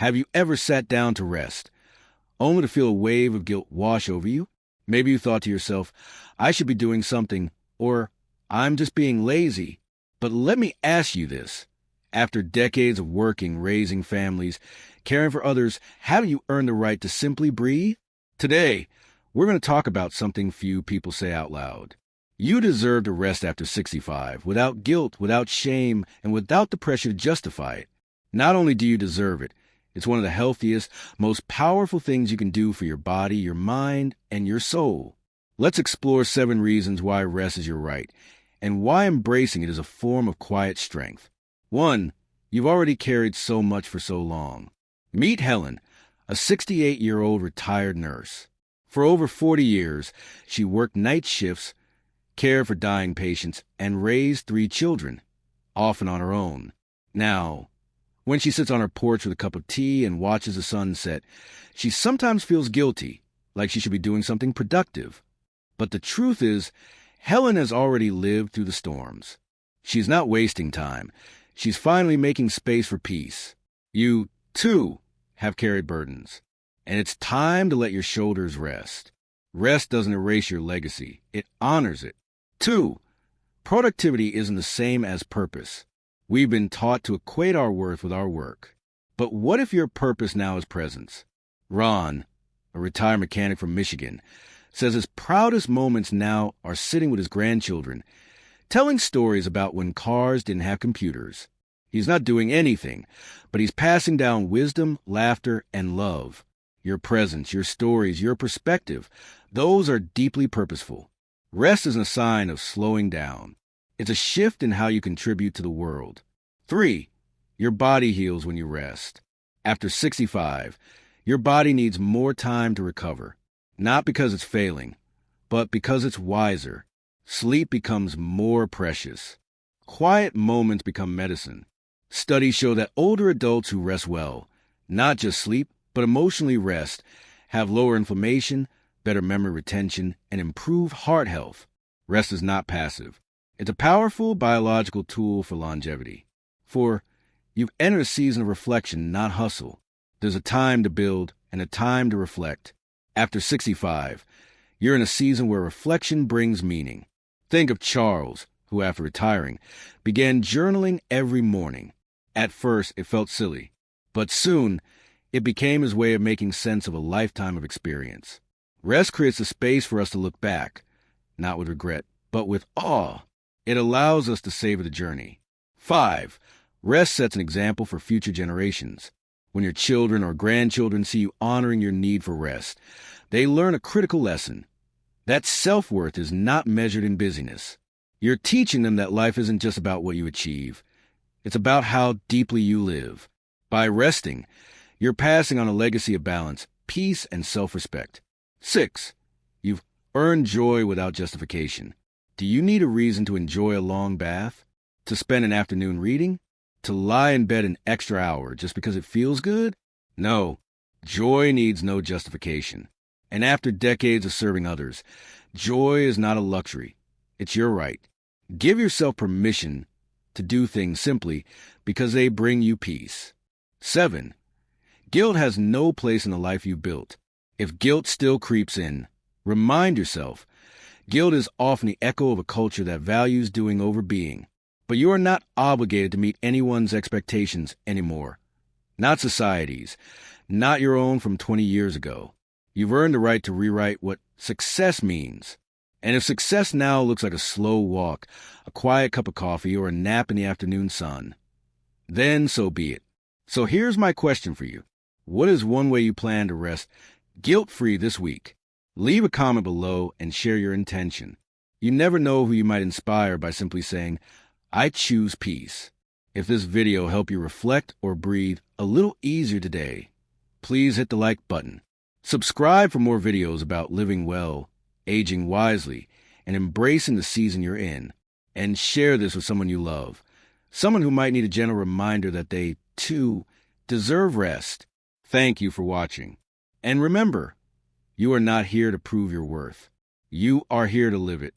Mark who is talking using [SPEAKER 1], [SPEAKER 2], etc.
[SPEAKER 1] Have you ever sat down to rest, only to feel a wave of guilt wash over you? Maybe you thought to yourself, I should be doing something, or I'm just being lazy. But let me ask you this. After decades of working, raising families, caring for others, how do you earn the right to simply breathe? Today, we're going to talk about something few people say out loud. You deserve to rest after 65, without guilt, without shame, and without the pressure to justify it. Not only do you deserve it, it's one of the healthiest, most powerful things you can do for your body, your mind, and your soul. Let's explore 7 reasons why rest is your right, and why embracing it is a form of quiet strength. 1. You've already carried so much for so long. Meet Helen, a 68-year-old retired nurse. For over 40 years, she worked night shifts, cared for dying patients, and raised 3 children, often on her own. Now, when she sits on her porch with a cup of tea and watches the sun set, she sometimes feels guilty, like she should be doing something productive. But the truth is, Helen has already lived through the storms. She's not wasting time. She's finally making space for peace. You, too, have carried burdens, and it's time to let your shoulders rest. Rest doesn't erase your legacy. It honors it. 2. Productivity isn't the same as purpose. We've been taught to equate our worth with our work. But what if your purpose now is presence? Ron, a retired mechanic from Michigan, says his proudest moments now are sitting with his grandchildren, telling stories about when cars didn't have computers. He's not doing anything, but he's passing down wisdom, laughter, and love. Your presence, your stories, your perspective, those are deeply purposeful. Rest is a sign of slowing down. It's a shift in how you contribute to the world. 3. Your body heals when you rest. After 65, your body needs more time to recover, not because it's failing, but because it's wiser. Sleep becomes more precious. Quiet moments become medicine. Studies show that older adults who rest well, not just sleep, but emotionally rest, have lower inflammation, better memory retention, and improved heart health. Rest is not passive. It's a powerful biological tool for longevity. 4. You've entered a season of reflection, not hustle. There's a time to build and a time to reflect. After 65, you're in a season where reflection brings meaning. Think of Charles, who after retiring, began journaling every morning. At first, it felt silly, but soon, it became his way of making sense of a lifetime of experience. Rest creates a space for us to look back, not with regret, but with awe. It allows us to savor the journey. 5. Rest sets an example for future generations. When your children or grandchildren see you honoring your need for rest, they learn a critical lesson. That self-worth is not measured in busyness. You're teaching them that life isn't just about what you achieve. It's about how deeply you live. By resting, you're passing on a legacy of balance, peace, and self-respect. 6. You've earned joy without justification. Do you need a reason to enjoy a long bath? To spend an afternoon reading? To lie in bed an extra hour just because it feels good? No. Joy needs no justification. And after decades of serving others, joy is not a luxury. It's your right. Give yourself permission to do things simply because they bring you peace. 7. Guilt has no place in the life you built. If guilt still creeps in, remind yourself, guilt is often the echo of a culture that values doing over being. But you are not obligated to meet anyone's expectations anymore. Not society's, not your own from 20 years ago. You've earned the right to rewrite what success means. And if success now looks like a slow walk, a quiet cup of coffee, or a nap in the afternoon sun, then so be it. So here's my question for you. What is one way you plan to rest guilt-free this week? Leave a comment below and share your intention. You never know who you might inspire by simply saying, I choose peace. If this video helped you reflect or breathe a little easier today, please hit the like button. Subscribe for more videos about living well, aging wisely, and embracing the season you're in. And share this with someone you love, someone who might need a gentle reminder that they, too, deserve rest. Thank you for watching. And remember, you are not here to prove your worth. You are here to live it.